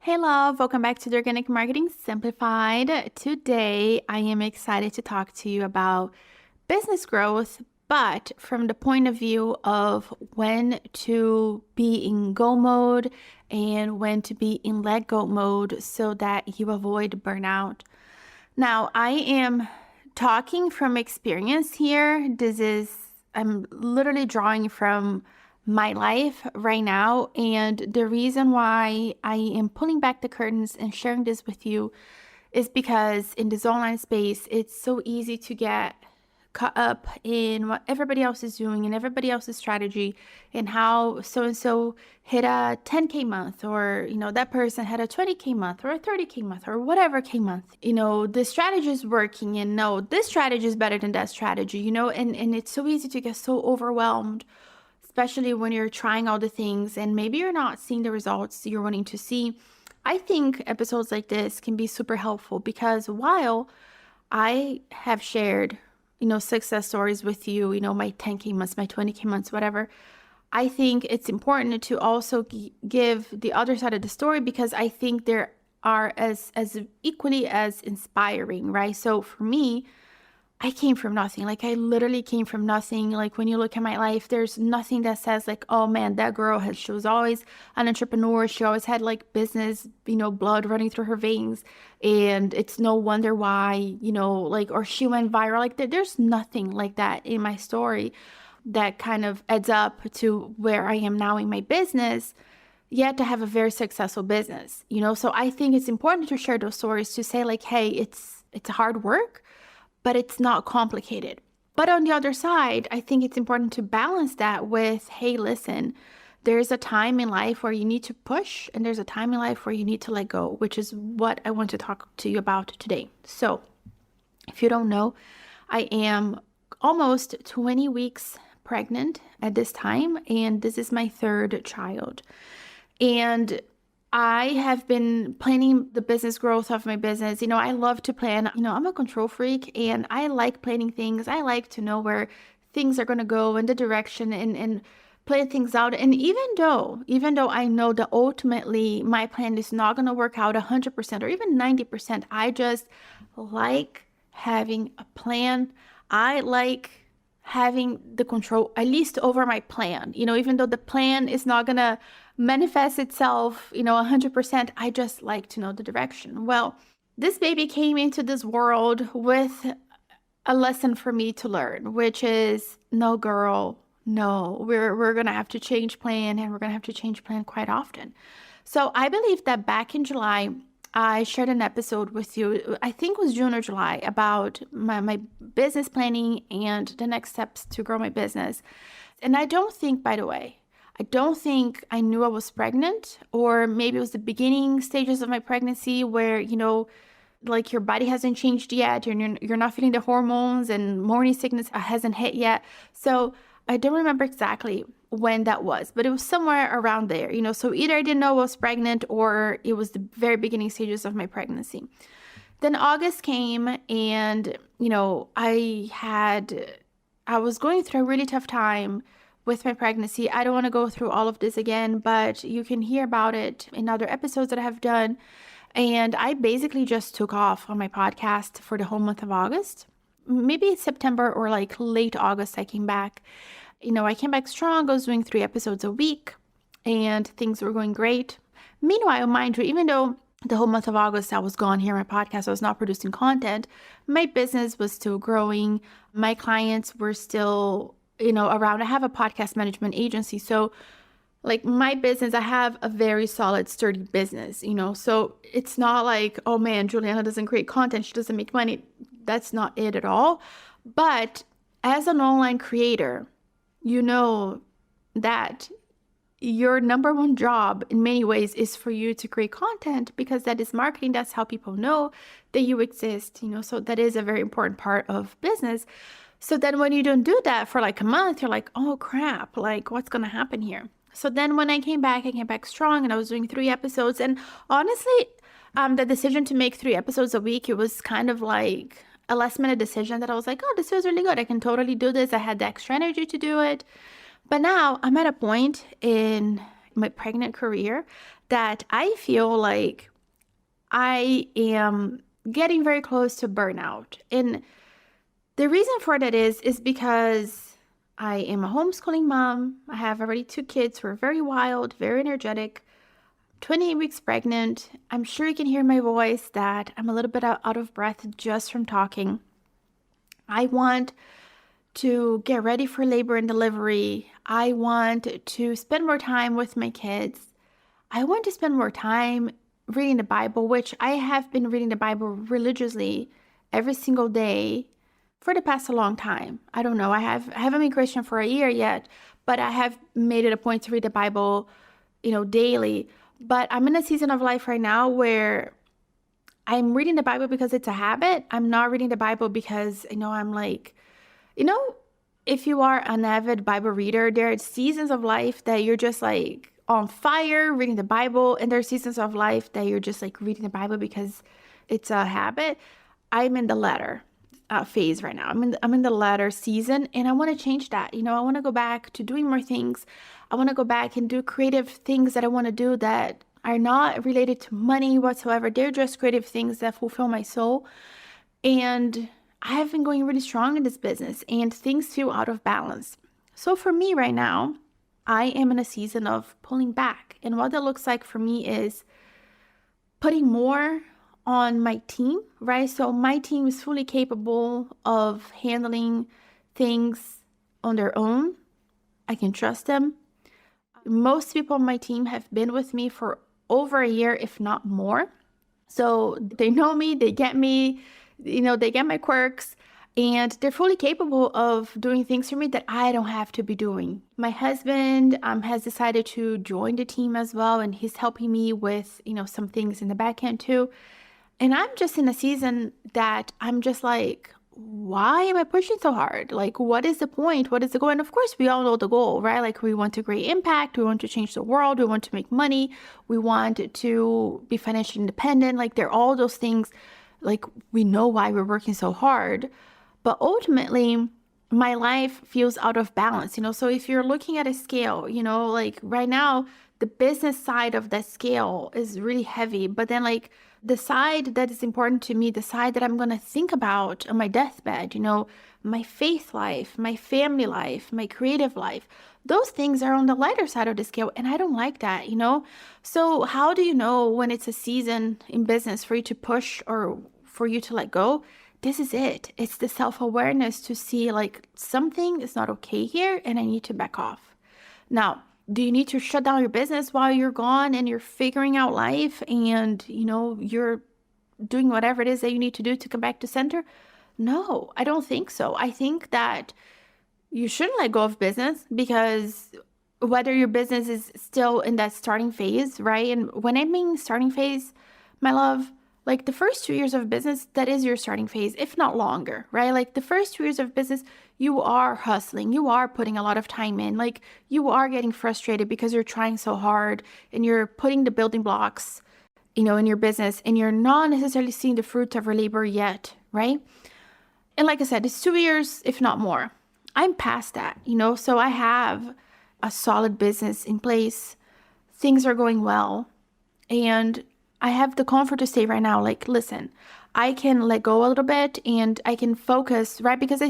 Hey love, welcome back to the Organic Marketing Simplified. Today, I am excited to talk to you about business growth, but from the point of view of when to be in go mode and when to be in let go mode so that you avoid burnout. Now, I am talking from experience here. I'm literally drawing from my life right now. And the reason why I am pulling back the curtains and sharing this with you is because in this online space, it's so easy to get caught up in what everybody else is doing and everybody else's strategy and how so-and-so hit a 10K month, or, that person had a 20K month or a 30K month or whatever K month. The strategy is working and no, this strategy is better than that strategy, and it's so easy to get so overwhelmed, especially when you're trying all the things and maybe you're not seeing the results you're wanting to see. I think episodes like this can be super helpful because while I have shared success stories with you, my 10K months, my 20K months, whatever. I think it's important to also give the other side of the story because I think there are as equally as inspiring, right? So for me, I came from nothing. Like I literally came from nothing. Like when you look at my life, there's nothing that says like, oh man, that girl she was always an entrepreneur. She always had like business, blood running through her veins. And it's no wonder why, or she went viral. Like there's nothing like that in my story that kind of adds up to where I am now in my business, yet to have a very successful business, So I think it's important to share those stories to say like, hey, it's hard work, but it's not complicated. But on the other side, I think it's important to balance that with, hey, listen, there's a time in life where you need to push and there's a time in life where you need to let go, which is what I want to talk to you about today. So if you don't know, I am almost 20 weeks pregnant at this time, and this is my third child. And I have been planning the business growth of my business. I love to plan. I'm a control freak and I like planning things. I like to know where things are going to go in the direction and plan things out. And even though I know that ultimately my plan is not going to work out 100% or even 90%, I just like having a plan. I like having the control, at least over my plan, even though the plan is not going to manifest itself, 100%, I just like to know the direction. Well, this baby came into this world with a lesson for me to learn, which is no, girl, no, we're going to have to change plan, and we're going to have to change plan quite often. So I believe that back in July, I shared an episode with you, I think it was June or July, about my business planning and the next steps to grow my business. And I don't think, by the way, I knew I was pregnant, or maybe it was the beginning stages of my pregnancy where, like your body hasn't changed yet, you're not feeling the hormones and morning sickness hasn't hit yet. So I don't remember exactly when that was, but it was somewhere around there, so either I didn't know I was pregnant or it was the very beginning stages of my pregnancy. Then August came and, I was going through a really tough time with my pregnancy. I don't want to go through all of this again, but you can hear about it in other episodes that I have done. And I basically just took off on my podcast for the whole month of August. Maybe it's September or like late August, I came back. I came back strong. I was doing 3 episodes a week and things were going great. Meanwhile, mind you, even though the whole month of August I was gone here on my podcast, I was not producing content, my business was still growing. My clients were still, around. I have a podcast management agency. So like my business, I have a very solid, sturdy business, so it's not like, oh man, Juliana doesn't create content, she doesn't make money. That's not it at all. But as an online creator, that your number one job in many ways is for you to create content, because that is marketing. That's how people know that you exist, so that is a very important part of business. So then when you don't do that for like a month, you're like, oh crap, like what's going to happen here? So then when I came back strong and I was doing 3 episodes. And honestly, the decision to make 3 episodes a week, it was kind of like a last minute decision that I was like, oh, this feels really good. I can totally do this. I had the extra energy to do it. But now I'm at a point in my pregnant career that I feel like I am getting very close to burnout. And the reason for that is because I am a homeschooling mom. I have already 2 kids who are very wild, very energetic, 28 weeks pregnant. I'm sure you can hear my voice that I'm a little bit out of breath just from talking. I want to get ready for labor and delivery. I want to spend more time with my kids. I want to spend more time reading the Bible, which I have been reading the Bible religiously every single day for the past a long time. I don't know. I haven't been Christian for a year yet, but I have made it a point to read the Bible, daily. But I'm in a season of life right now where I'm reading the Bible because it's a habit. I'm not reading the Bible because, I'm like, if you are an avid Bible reader, there are seasons of life that you're just like on fire reading the Bible, and there are seasons of life that you're just like reading the Bible because it's a habit. I'm in the latter phase right now. I'm in the latter season, and I want to change that. I want to go back to doing more things. I want to go back and do creative things that I want to do that are not related to money whatsoever. They're just creative things that fulfill my soul. And I have been going really strong in this business, and things feel out of balance. So for me right now, I am in a season of pulling back. And what that looks like for me is putting more on my team, right? So my team is fully capable of handling things on their own. I can trust them. Most people on my team have been with me for over a year, if not more. So they know me, they get me, they get my quirks, and they're fully capable of doing things for me that I don't have to be doing. My husband has decided to join the team as well, and he's helping me with, some things in the back end too. And I'm just in a season that I'm just like, why am I pushing so hard? Like, what is the point? What is the goal? And of course, we all know the goal, right? Like, we want to create impact. We want to change the world. We want to make money. We want to be financially independent. Like, there are all those things. Like, we know why we're working so hard. But ultimately, my life feels out of balance, So if you're looking at a scale, like right now, the business side of that scale is really heavy. But then like the side that is important to me, the side that I'm going to think about on my deathbed, my faith life, my family life, my creative life, those things are on the lighter side of the scale. And I don't like that, So how do you know when it's a season in business for you to push or for you to let go? This is it. It's the self-awareness to see like something is not okay here and I need to back off. Now, do you need to shut down your business while you're gone and you're figuring out life and, you're doing whatever it is that you need to do to come back to center? No, I don't think so. I think that you shouldn't let go of business because whether your business is still in that starting phase, right? And when I mean starting phase, my love, like the first 2 years of business, that is your starting phase, if not longer, right? Like the first 2 years of business, you are hustling, you are putting a lot of time in, like you are getting frustrated because you're trying so hard and you're putting the building blocks, in your business and you're not necessarily seeing the fruits of your labor yet, right? And like I said, it's 2 years, if not more. I'm past that, so I have a solid business in place. Things are going well. And I have the comfort to say right now, like, listen, I can let go a little bit and I can focus, right? Because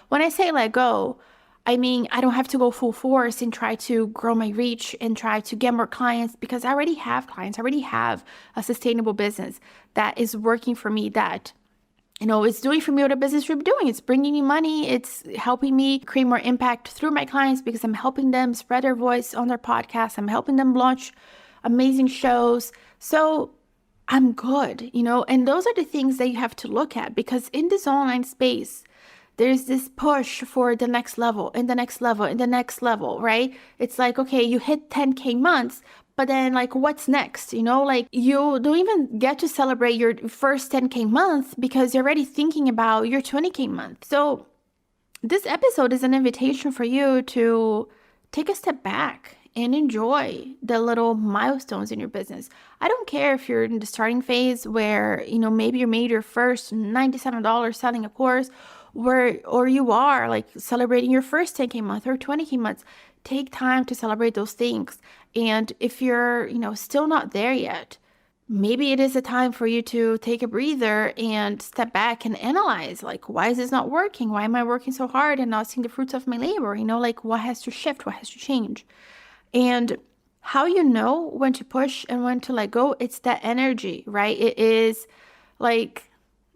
when I say let go, I mean, I don't have to go full force and try to grow my reach and try to get more clients because I already have clients. I already have a sustainable business that is working for me, that, it's doing for me what a business should be doing. It's bringing me money. It's helping me create more impact through my clients because I'm helping them spread their voice on their podcast. I'm helping them launch amazing shows. So I'm good, and those are the things that you have to look at because in this online space, there's this push for the next level and the next level and the next level, right? It's like, okay, you hit 10K months, but then like, what's next? Like you don't even get to celebrate your first 10K month because you're already thinking about your 20K month. So this episode is an invitation for you to take a step back and enjoy the little milestones in your business. I don't care if you're in the starting phase where, maybe you made your first $97 selling a course or you are like celebrating your first 10K month or 20K months. take time to celebrate those things. And if you're, still not there yet, maybe it is a time for you to take a breather and step back and analyze, like, why is this not working? Why am I working so hard and not seeing the fruits of my labor? Like, what has to shift? What has to change? And how you know when to push and when to let go, it's that energy, right? It is like,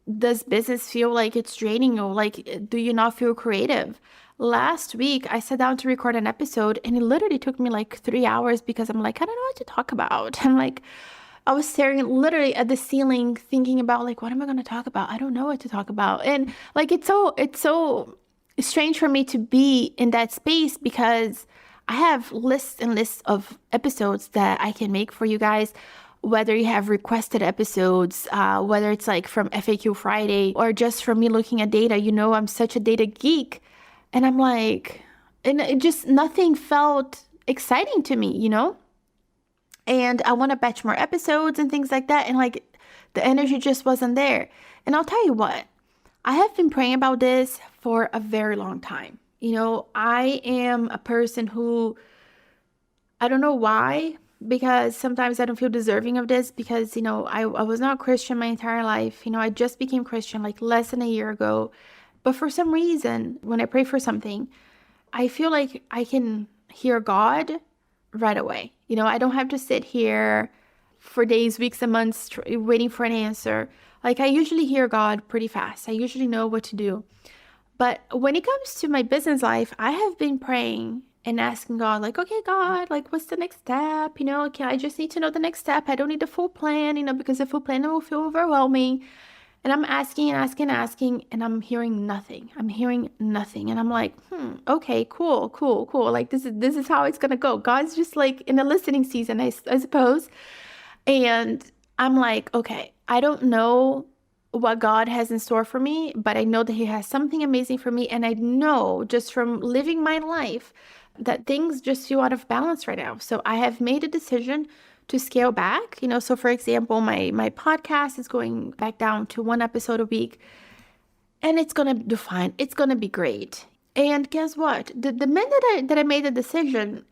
does business feel like it's draining you? Like, do you not feel creative? Last week, I sat down to record an episode and it literally took me like 3 hours because I'm like, I don't know what to talk about. I'm like, I was staring literally at the ceiling thinking about like, what am I going to talk about? I don't know what to talk about. And like, it's so strange for me to be in that space because I have lists and lists of episodes that I can make for you guys, whether you have requested episodes, whether it's like from FAQ Friday or just from me looking at data. I'm such a data geek. And I'm like, and it just, nothing felt exciting to me. And I want to batch more episodes and things like that. And like, the energy just wasn't there. And I'll tell you what, I have been praying about this for a very long time. I am a person who, I don't know why, because sometimes I don't feel deserving of this because, I was not Christian my entire life. I just became Christian like less than a year ago. But for some reason, when I pray for something, I feel like I can hear God right away. I don't have to sit here for days, weeks, and months waiting for an answer. Like, I usually hear God pretty fast. I usually know what to do. But when it comes to my business life, I have been praying and asking God, like, okay, God, like, what's the next step? Okay, I just need to know the next step. I don't need the full plan, because the full plan will feel overwhelming. And I'm asking and asking and asking, and I'm hearing nothing. And I'm like, okay, cool. Like, this is how it's gonna go. God's just like in a listening season, I suppose. And I'm like, okay, I don't know what God has in store for me, but I know that He has something amazing for me. And I know just from living my life that things just feel out of balance right now. So I have made a decision to scale back. So for example, my podcast is going back down to 1 episode a week, and it's gonna do fine. It's gonna be great. And guess what? The minute that I made the decision,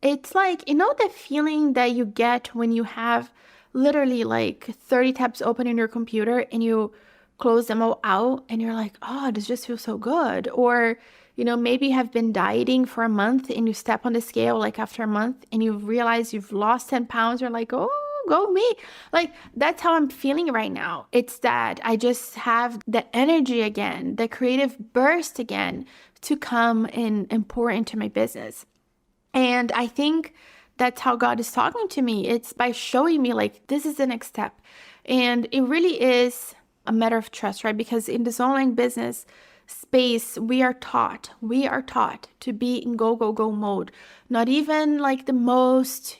it's like, the feeling that you get when you have literally like 30 tabs open in your computer and you close them all out and you're like, oh, this just feels so good. Or, maybe you have been dieting for a month and you step on the scale like after a month and you realize you've lost 10 pounds. You're like, oh, go me. Like, that's how I'm feeling right now. It's that I just have the energy again, the creative burst again to come and pour into my business. And I think that's how God is talking to me. It's by showing me like, this is the next step. And it really is a matter of trust, right? Because in this online business space, we are taught to be in go mode. Not even like the most,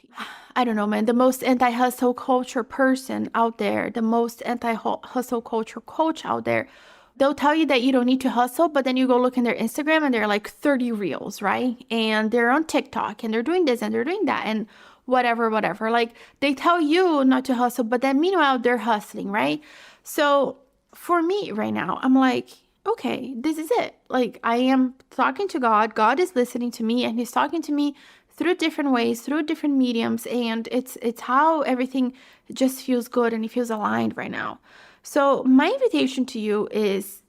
I don't know, man, the most anti-hustle culture person out there, the most anti-hustle culture coach out there. They'll tell you that you don't need to hustle, but then you go look in their Instagram and they're like 30 reels, right? And they're on TikTok and they're doing this and they're doing that and whatever. Like, they tell you not to hustle, but then meanwhile, they're hustling, right? So for me right now, I'm like, okay, this is it. Like, I am talking to God. God is listening to me and He's talking to me through different ways, through different mediums. And it's how everything just feels good and it feels aligned right now. So my invitation to you is,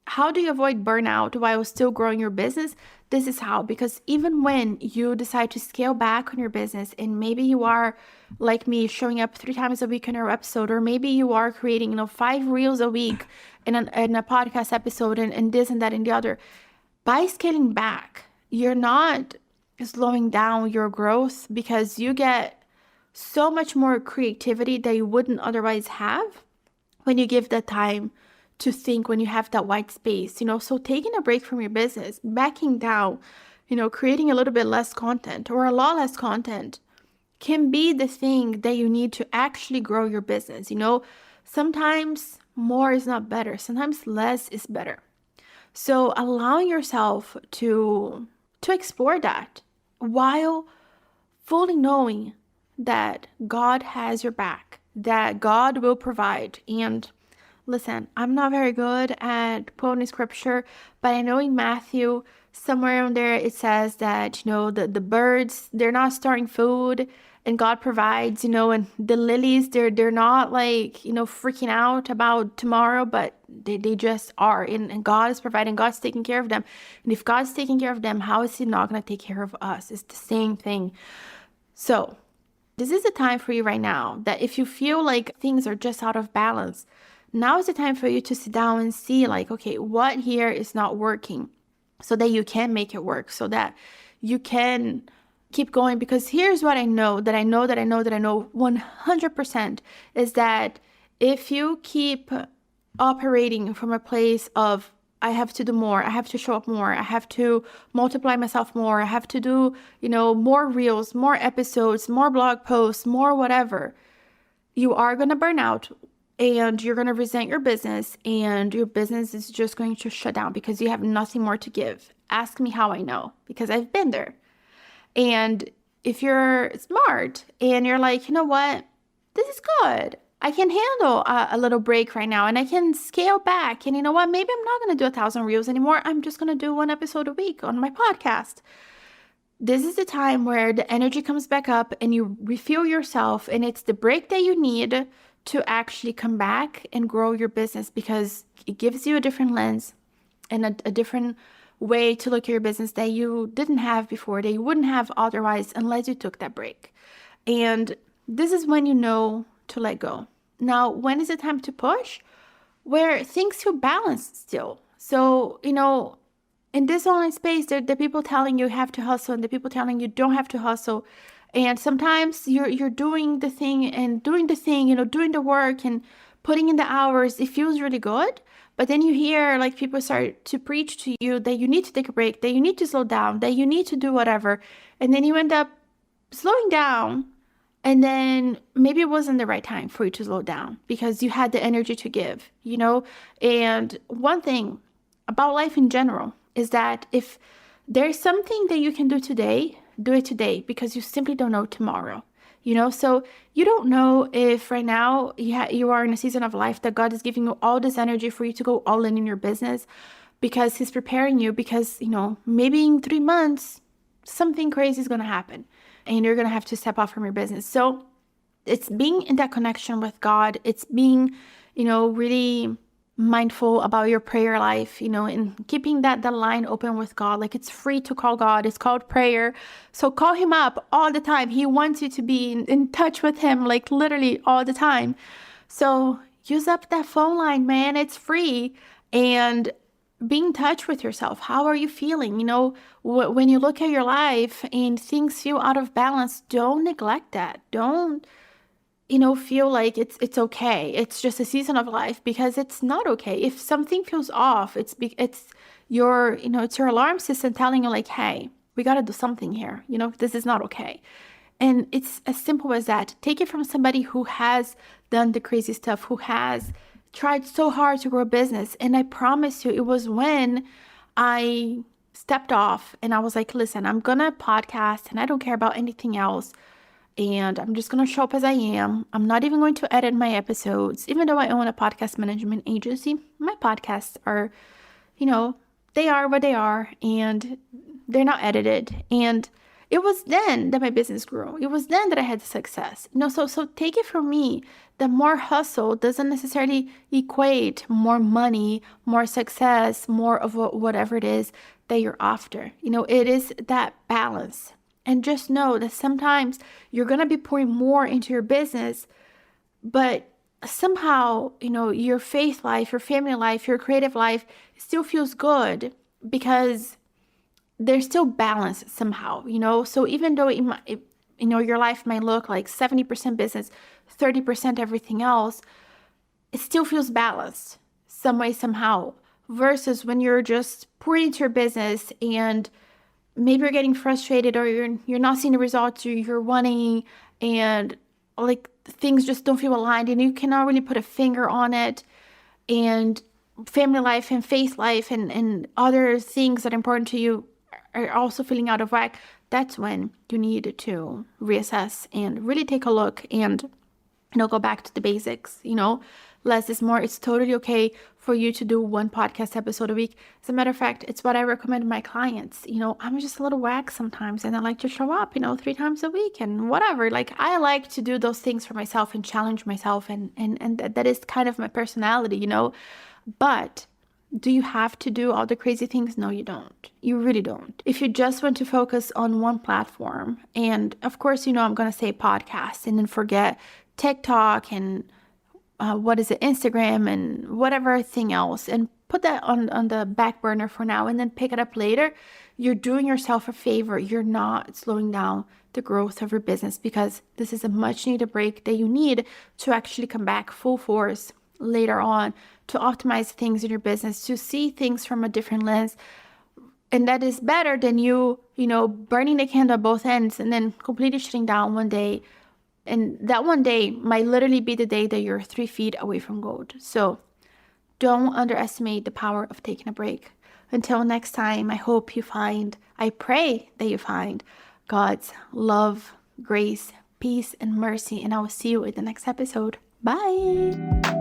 how do you avoid burnout while still growing your business? This is how, because even when you decide to scale back on your business and maybe you are like me showing up 3 times a week in our episode, or maybe you are creating, 5 reels a week in a podcast episode and this and that and the other, by scaling back, you're not slowing down your growth because you get so much more creativity that you wouldn't otherwise have when you give that time to think, when you have that white space, so taking a break from your business, backing down, creating a little bit less content or a lot less content can be the thing that you need to actually grow your business. Sometimes more is not better. Sometimes less is better. So allowing yourself to explore that while fully knowing that God has your back, that God will provide. And listen, I'm not very good at quoting scripture, but I know in Matthew somewhere on there it says that, the birds, they're not storing food and God provides, and the lilies, they're not like, freaking out about tomorrow, but they just are. And God is providing, God's taking care of them. And if God's taking care of them, how is he not going to take care of us? It's the same thing. So this is the time for you right now that if you feel like things are just out of balance, now is the time for you to sit down and see like, okay, what here is not working, so that you can make it work, so that you can keep going. Because here's what I know 100% is that if you keep operating from a place of, I have to do more, I have to show up more, I have to multiply myself more, I have to do, more reels, more episodes, more blog posts, more whatever, you are going to burn out and you're going to resent your business, and your business is just going to shut down because you have nothing more to give. Ask me how I know, because I've been there. And if you're smart and you're like, you know what, this is good, I can handle a little break right now and I can scale back. And you know what, maybe I'm not going to do 1,000 reels anymore. I'm just going to do 1 episode a week on my podcast. This is the time where the energy comes back up and you refuel yourself, and it's the break that you need to actually come back and grow your business, because it gives you a different lens and a different way to look at your business that you didn't have before, that you wouldn't have otherwise unless you took that break. And this is when you know to let go. Now, when is the time to push? Where things feel balanced still. So, in this online space, there are people telling you have to hustle and the people telling you don't have to hustle. And sometimes you're doing the thing, doing the work and putting in the hours. It feels really good. But then you hear like people start to preach to you that you need to take a break, that you need to slow down, that you need to do whatever. And then you end up slowing down. And then maybe it wasn't the right time for you to slow down because you had the energy to give, And one thing about life in general is that if there's something that you can do today, do it today, because you simply don't know tomorrow, So you don't know if right now you are in a season of life that God is giving you all this energy for you to go all in your business, because he's preparing you, because, maybe in 3 months, something crazy is going to happen and you're going to have to step off from your business. So it's being in that connection with God. It's being, really mindful about your prayer life, and keeping that line open with God. Like, it's free to call God. It's called prayer. So call him up all the time. He wants you to be in touch with him, like literally all the time. So use up that phone line, man. It's free. And be in touch with yourself. How are you feeling? When you look at your life and things feel out of balance, don't neglect that. Don't feel like it's okay. It's just a season of life, because it's not okay. If something feels off, it's your alarm system telling you like, hey, we got to do something here. This is not okay. And it's as simple as that. Take it from somebody who has done the crazy stuff, who has tried so hard to grow a business. And I promise you, it was when I stepped off and I was like, listen, I'm going to podcast and I don't care about anything else. And I'm just going to show up as I am. I'm not even going to edit my episodes. Even though I own a podcast management agency, my podcasts are, they are what they are, and they're not edited. And it was then that my business grew. It was then that I had success. So take it from me that more hustle doesn't necessarily equate more money, more success, more of whatever it is that you're after. It is that balance. And just know that sometimes you're going to be pouring more into your business, but somehow, your faith life, your family life, your creative life still feels good because there's still balance somehow, So even though your life might look like 70% business, 30% everything else, it still feels balanced some way, somehow, versus when you're just pouring into your business and maybe you're getting frustrated, or you're not seeing the results you're wanting, and like things just don't feel aligned and you cannot really put a finger on it, and family life and faith life and other things that are important to you are also feeling out of whack. That's when you need to reassess and really take a look and go back to the basics, less is more. It's totally okay for you to do one podcast episode a week. As a matter of fact, it's what I recommend my clients. I'm just a little whack sometimes, and I like to show up, 3 times a week and whatever. Like, I like to do those things for myself and challenge myself, and that is kind of my personality, But do you have to do all the crazy things? No, you don't. You really don't. If you just want to focus on one platform, and of course, I'm going to say podcast and then forget TikTok and Instagram and whatever thing else, and put that on the back burner for now and then pick it up later, you're doing yourself a favor. You're not slowing down the growth of your business, because this is a much needed break that you need to actually come back full force later on, to optimize things in your business, to see things from a different lens. And that is better than you burning the candle at both ends and then completely shutting down one day. And that one day might literally be the day that you're 3 feet away from gold. So don't underestimate the power of taking a break. Until next time, I pray that you find God's love, grace, peace, and mercy. And I will see you in the next episode. Bye.